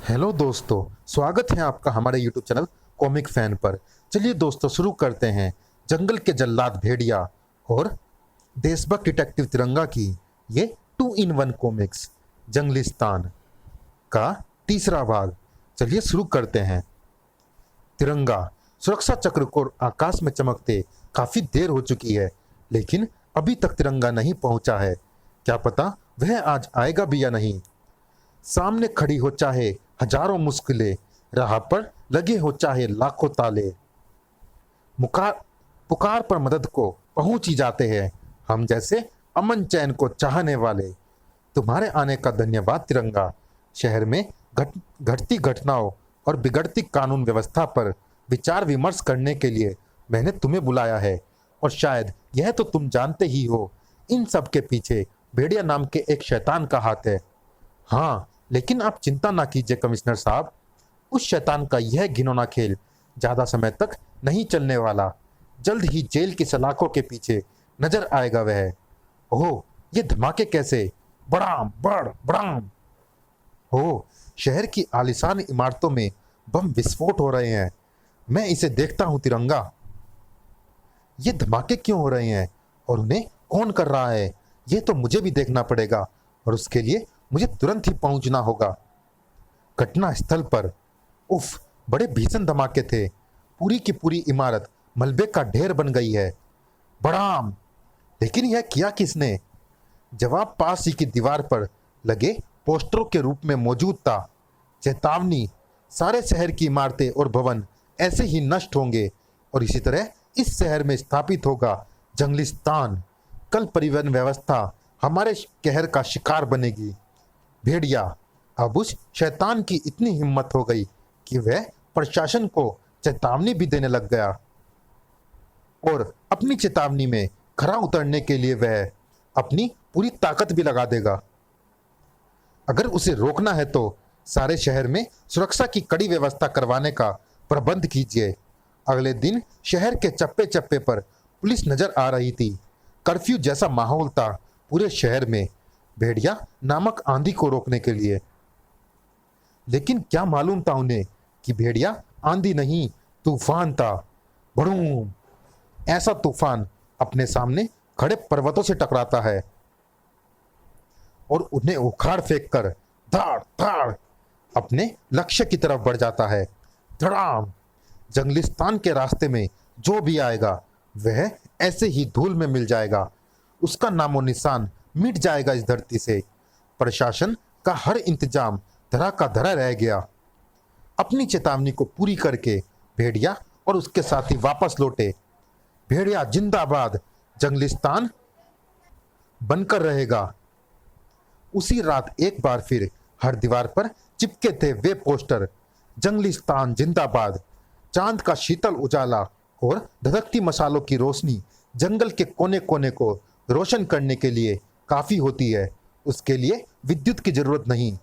Hello दोस्तों, स्वागत है आपका हमारे यूट्यूब चैनल कॉमिक फैन पर। चलिए दोस्तों, शुरू करते हैं जंगल के जल्लाद भेड़िया और देशभक्त डिटेक्टिव तिरंगा की ये 2 in 1 कॉमिक्स जंगलिस्तान का तीसरा भाग। चलिए शुरू करते हैं। तिरंगा सुरक्षा चक्र को आकाश में चमकते काफी देर हो चुकी है, लेकिन अभी तक तिरंगा नहीं पहुंचा है। क्या पता वह आज आएगा भी या नहीं। सामने खड़ी हो चाहे हजारों मुश्किलें, राह पर लगे हो चाहे लाखों ताले, मुकार पुकार पर मदद को पहुंच ही जाते हैं हम जैसे अमन चैन को चाहने वाले। तुम्हारे आने का धन्यवाद तिरंगा। शहर में घटती घटनाओं और बिगड़ती कानून व्यवस्था पर विचार विमर्श करने के लिए मैंने तुम्हें बुलाया है। और शायद यह तो तुम जानते ही हो, इन सब के पीछे भेड़िया नाम के एक शैतान का हाथ है। हाँ, लेकिन आप चिंता ना कीजिए कमिश्नर साहब, उस शैतान का यह घिनौना खेल ज्यादा समय तक नहीं चलने वाला। जल्द ही जेल की सलाखों के पीछे नजर आएगा वह। ओह, ये धमाके कैसे? बड़ाम बड़ बड़ाम। ओह, शहर की आलीशान इमारतों में बम विस्फोट हो रहे हैं। मैं इसे देखता हूँ तिरंगा। ये धमाके क्यों हो रहे हैं और उन्हें कौन कर रहा है, ये तो मुझे भी देखना पड़ेगा, और उसके लिए मुझे तुरंत ही पहुंचना होगा घटना स्थल पर। उफ, बड़े भीषण धमाके थे। पूरी की पूरी इमारत मलबे का ढेर बन गई है। बड़ाम! लेकिन यह किया किसने? जवाब पास ही की दीवार पर लगे पोस्टरों के रूप में मौजूद था। चेतावनी, सारे शहर की इमारतें और भवन ऐसे ही नष्ट होंगे और इसी तरह इस शहर में स्थापित होगा जंगलिस्तान। कल परिवहन व्यवस्था हमारे कहर का शिकार बनेगी। भेड़िया अब उस शैतान की इतनी हिम्मत हो गई कि वह प्रशासन को चेतावनी भी देने लग गया, और अपनी चेतावनी में खरा उतरने के लिए वह अपनी पूरी ताकत भी लगा देगा। अगर उसे रोकना है तो सारे शहर में सुरक्षा की कड़ी व्यवस्था करवाने का प्रबंध कीजिए। अगले दिन शहर के चप्पे चप्पे पर पुलिस नजर आ रही थी। कर्फ्यू जैसा माहौल था पूरे शहर में, भेड़िया नामक आंधी को रोकने के लिए। लेकिन क्या मालूम था उन्हें कि भेड़िया आंधी नहीं, तूफान था। बड़ूम! ऐसा तूफान अपने सामने खड़े पर्वतों से टकराता है और उन्हें उखाड़ फेंक कर धाड़ धाड़ अपने लक्ष्य की तरफ बढ़ जाता है। धड़ाम! जंगलिस्तान के रास्ते में जो भी आएगा वह ऐसे ही धूल में मिल जाएगा। उसका नामो निशान मिट जाएगा इस धरती से। प्रशासन का हर इंतजाम धरा का धरा रह गया। अपनी चेतावनी को पूरी करके भेड़िया और उसके साथी वापस लौटे। भेड़िया जिंदाबाद, जंगलिस्तान बनकर रहेगा। उसी रात एक बार फिर हर दीवार पर चिपके थे वे पोस्टर, जंगलिस्तान जिंदाबाद। चांद का शीतल उजाला और धधकती मसालों की रोशनी जंगल के कोने कोने को रोशन करने के लिए काफी होती है। उसके लिए विद्युत की जरूरत नहीं।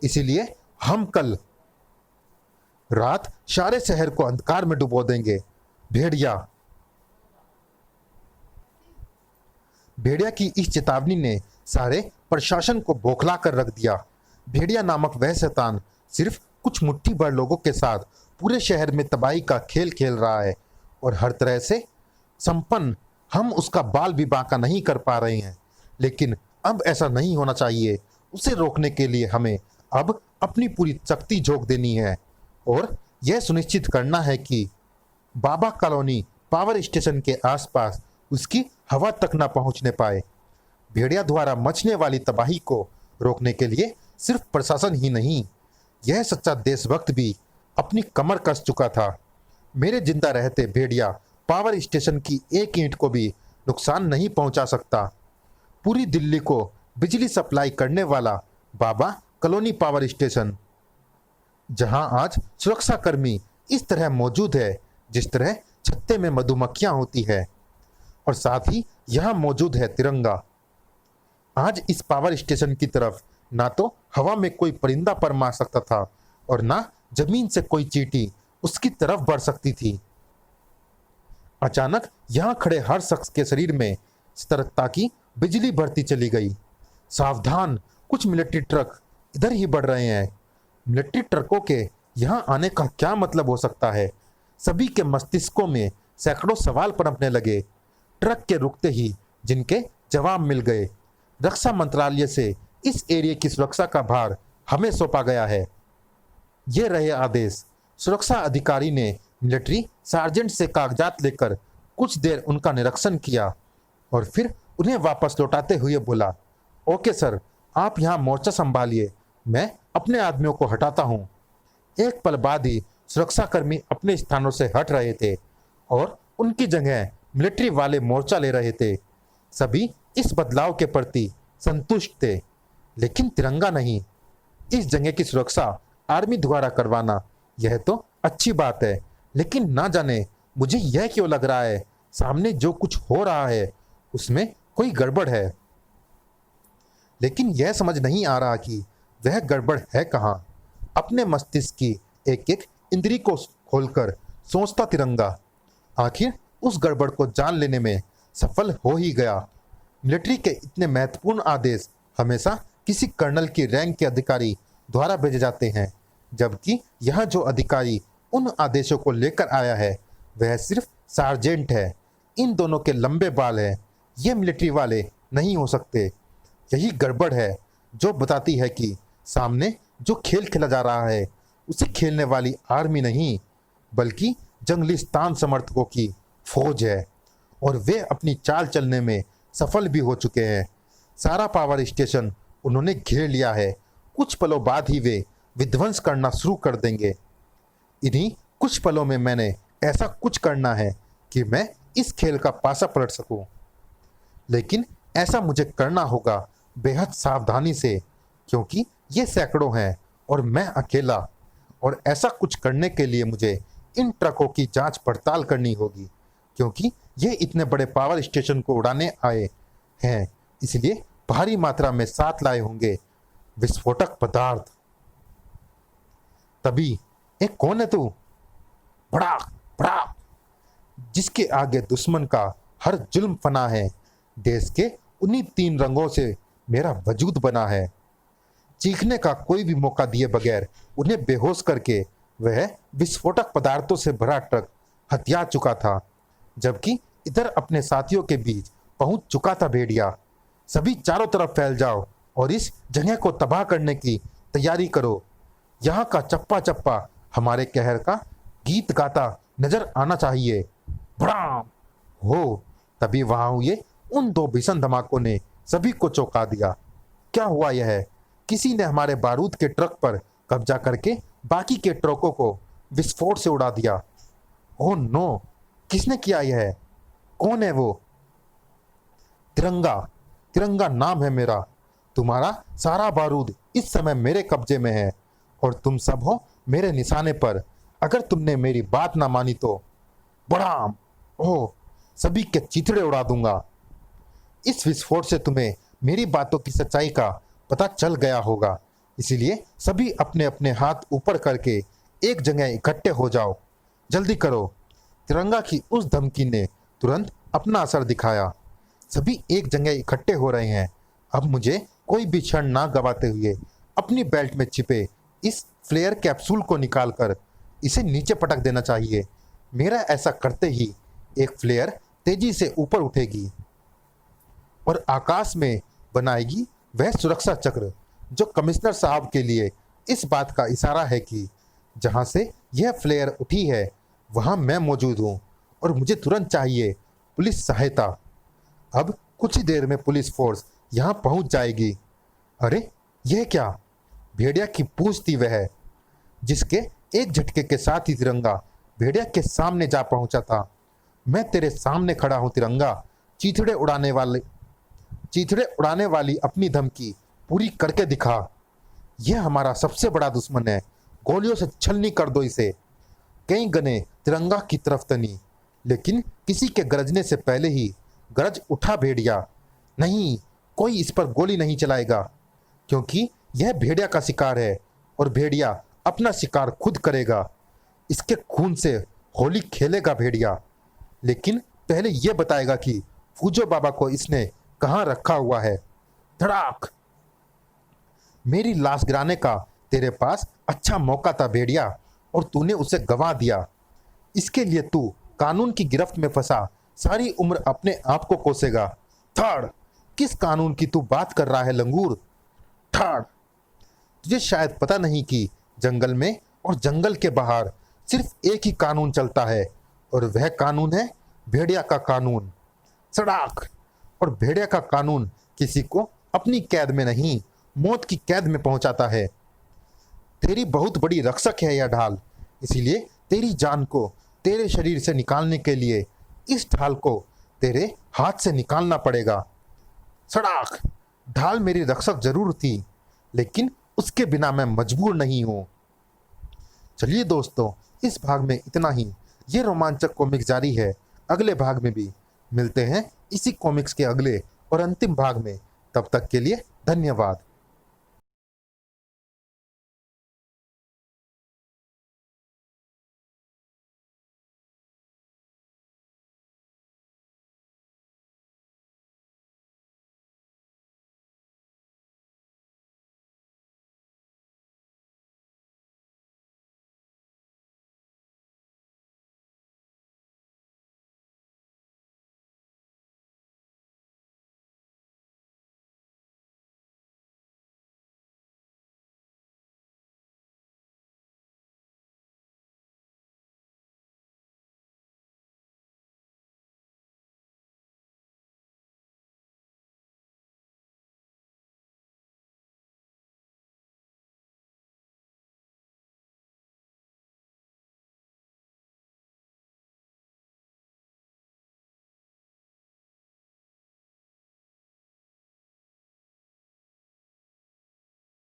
इसीलिए हम कल रात सारे शहर को अंधकार में डुबो देंगे। भेड़िया भेड़िया की इस चेतावनी ने सारे प्रशासन को बौखला कर रख दिया। भेड़िया नामक वह शैतान सिर्फ कुछ मुट्ठी भर लोगों के साथ पूरे शहर में तबाही का खेल खेल रहा है, और हर तरह से संपन्न हम उसका बाल भी बांका नहीं कर पा रहे हैं। लेकिन अब ऐसा नहीं होना चाहिए। उसे रोकने के लिए हमें अब अपनी पूरी शक्ति झोंक देनी है और यह सुनिश्चित करना है कि बाबा कॉलोनी पावर स्टेशन के आसपास उसकी हवा तक न पहुंचने पाए। भेड़िया द्वारा मचने वाली तबाही को रोकने के लिए सिर्फ प्रशासन ही नहीं, यह सच्चा देशभक्त भी अपनी कमर कस चुका था। मेरे जिंदा रहते भेड़िया पावर स्टेशन की एक ईंट को भी नुकसान नहीं पहुंचा सकता। पूरी दिल्ली को बिजली सप्लाई करने वाला बाबा कॉलोनी पावर स्टेशन, जहां आज सुरक्षाकर्मी इस तरह मौजूद है जिस तरह छत्ते में मधुमक्खियां होती है, और साथ ही यहां मौजूद है तिरंगा। आज इस पावर स्टेशन की तरफ ना तो हवा में कोई परिंदा पर मार सकता था और ना जमीन से कोई चींटी उसकी तरफ बढ़ सकती थी। अचानक यहां खड़े हर शख्स के शरीर में सतर्कता की बिजली बढ़ती चली गई। सावधान, कुछ मिलिट्री ट्रक इधर ही बढ़ रहे हैं। मिलिट्री ट्रकों के यहाँ आने का क्या मतलब हो सकता है? सभी के मस्तिष्कों में सैकड़ों सवाल पनपने लगे। ट्रक के रुकते ही जिनके जवाब मिल गए। रक्षा मंत्रालय से इस एरिया की सुरक्षा का भार हमें सौंपा गया है। ये रहे आदेश। सुरक्षा अधिकारी ने मिलिट्री सार्जेंट से कागजात लेकर कुछ देर उनका निरीक्षण किया और फिर उन्हें वापस लौटाते हुए बोला, ओके सर, आप यहाँ मोर्चा संभालिए, मैं अपने आदमियों को हटाता हूँ। एक पल बाद ही सुरक्षाकर्मी अपने स्थानों से हट रहे थे और उनकी जगह मिलिट्री वाले मोर्चा ले रहे थे। सभी इस बदलाव के प्रति संतुष्ट थे, लेकिन तिरंगा नहीं। इस जगह की सुरक्षा आर्मी द्वारा करवाना यह तो अच्छी बात है, लेकिन ना जाने मुझे यह क्यों लग रहा है सामने जो कुछ हो रहा है उसमें कोई गड़बड़ है। लेकिन यह समझ नहीं आ रहा कि वह गड़बड़ है कहाँ। अपने मस्तिष्क की एक एक इंद्री को खोलकर सोचता तिरंगा आखिर उस गड़बड़ को जान लेने में सफल हो ही गया। मिलिट्री के इतने महत्वपूर्ण आदेश हमेशा किसी कर्नल की रैंक के अधिकारी द्वारा भेजे जाते हैं, जबकि यह जो अधिकारी उन आदेशों को लेकर आया है वह सिर्फ सार्जेंट है। इन दोनों के लंबे बाल हैं, ये मिलिट्री वाले नहीं हो सकते। यही गड़बड़ है जो बताती है कि सामने जो खेल खेला जा रहा है उसे खेलने वाली आर्मी नहीं बल्कि जंगलिस्तान समर्थकों की फौज है, और वे अपनी चाल चलने में सफल भी हो चुके हैं। सारा पावर स्टेशन उन्होंने घेर लिया है। कुछ पलों बाद ही वे विध्वंस करना शुरू कर देंगे। इन्हीं कुछ पलों में मैंने ऐसा कुछ करना है कि मैं इस खेल का पासा पलट सकूं, लेकिन ऐसा मुझे करना होगा बेहद सावधानी से, क्योंकि ये सैकड़ों हैं और मैं अकेला। और ऐसा कुछ करने के लिए मुझे इन ट्रकों की जांच पड़ताल करनी होगी, क्योंकि ये इतने बड़े पावर स्टेशन को उड़ाने आए हैं, इसलिए भारी मात्रा में साथ लाए होंगे विस्फोटक पदार्थ। तभी एक कौन है तू? भड़ाक भड़ाक, जिसके आगे दुश्मन का हर जुल्म फना है। देश के उन्हीं 3 रंगों से मेरा वजूद बना है। चीखने का कोई भी मौका दिए बगैर उन्हें बेहोश करके वह विस्फोटक पदार्थों से भरा ट्रक हथिया चुका था, जबकि इधर अपने साथियों के बीच पहुंच चुका था भेड़िया। सभी चारों तरफ फैल जाओ और इस जगह को तबाह करने की तैयारी करो। यहाँ का चप्पा चप्पा हमारे कहर का गीत गाता नजर आना चाहिए। भड़ाम हो, तभी वहां हुए उन 2 भीषण धमाकों ने सभी को चौंका दिया। क्या हुआ यह? किसी ने हमारे बारूद के ट्रक पर कब्जा करके बाकी के ट्रकों को विस्फोट से उड़ा दिया। ओह नो, किसने किया यह? कौन है वो? तिरंगा। तिरंगा नाम है मेरा। तुम्हारा सारा बारूद इस समय मेरे कब्जे में है और तुम सब हो मेरे निशाने पर। अगर तुमने मेरी बात ना मानी तो बड़ाम, ओह, सभी के चिथड़े उड़ा दूंगा। इस विस्फोट से तुम्हें मेरी बातों की सच्चाई का पता चल गया होगा, इसलिए सभी अपने अपने हाथ ऊपर करके एक जगह इकट्ठे हो जाओ। जल्दी करो। तिरंगा की उस धमकी ने तुरंत अपना असर दिखाया। सभी एक जगह इकट्ठे हो रहे हैं। अब मुझे कोई भी क्षण ना गवाते हुए अपनी बेल्ट में छिपे इस फ्लेयर कैप्सूल को निकालकर इसे नीचे पटक देना चाहिए। मेरा ऐसा करते ही एक फ्लेयर तेजी से ऊपर उठेगी और आकाश में बनाएगी वह सुरक्षा चक्र जो कमिश्नर साहब के लिए इस बात का इशारा है कि जहां से यह फ्लेयर उठी है वहां मैं मौजूद हूं और मुझे तुरंत चाहिए पुलिस सहायता। अब कुछ ही देर में पुलिस फोर्स यहां पहुंच जाएगी। अरे यह क्या? भेड़िया की पूंछ थी वह, जिसके एक झटके के साथ ही तिरंगा भेड़िया के सामने जा पहुंचा था। मैं तेरे सामने खड़ा हूं तिरंगा, चीथड़े उड़ाने वाली अपनी धमकी पूरी करके दिखा। यह हमारा सबसे बड़ा दुश्मन है, गोलियों से छलनी कर दो इसे। कई गने तिरंगा की तरफ तनी, लेकिन किसी के गरजने से पहले ही गरज उठा भेड़िया। नहीं, कोई इस पर गोली नहीं चलाएगा, क्योंकि यह भेड़िया का शिकार है और भेड़िया अपना शिकार खुद करेगा। इसके खून से होली खेलेगा भेड़िया, लेकिन पहले यह बताएगा कि फूजो बाबा को इसने कहाँ रखा हुआ है। धड़ाक! मेरी लाश गिराने का तेरे पास अच्छा मौका था भेड़िया, और तूने उसे गंवा दिया। इसके लिए तू कानून की गिरफ्त में फंसा सारी उम्र अपने आप को कोसेगा। थर्ड, किस कानून की तू बात कर रहा है लंगूर? थर्ड, तुझे शायद पता नहीं कि जंगल में और जंगल के बाहर सिर्फ एक ही कानून चलता है, और वह कानून है भेड़िया का कानून। सड़ाक। और भेड़िया का कानून किसी को अपनी कैद में नहीं, मौत की कैद में पहुंचाता है। तेरी बहुत बड़ी रक्षक है यह ढाल, इसीलिए तेरी जान को तेरे शरीर से निकालने के लिए इस ढाल को तेरे हाथ से निकालना पड़ेगा। सड़ाक। ढाल मेरी रक्षक जरूर थी, लेकिन उसके बिना मैं मजबूर नहीं हूं। चलिए दोस्तों, इस भाग में इतना ही। ये रोमांचक कॉमिक्स जारी है, अगले भाग में भी मिलते हैं इसी कॉमिक्स के अगले और अंतिम भाग में। तब तक के लिए धन्यवाद।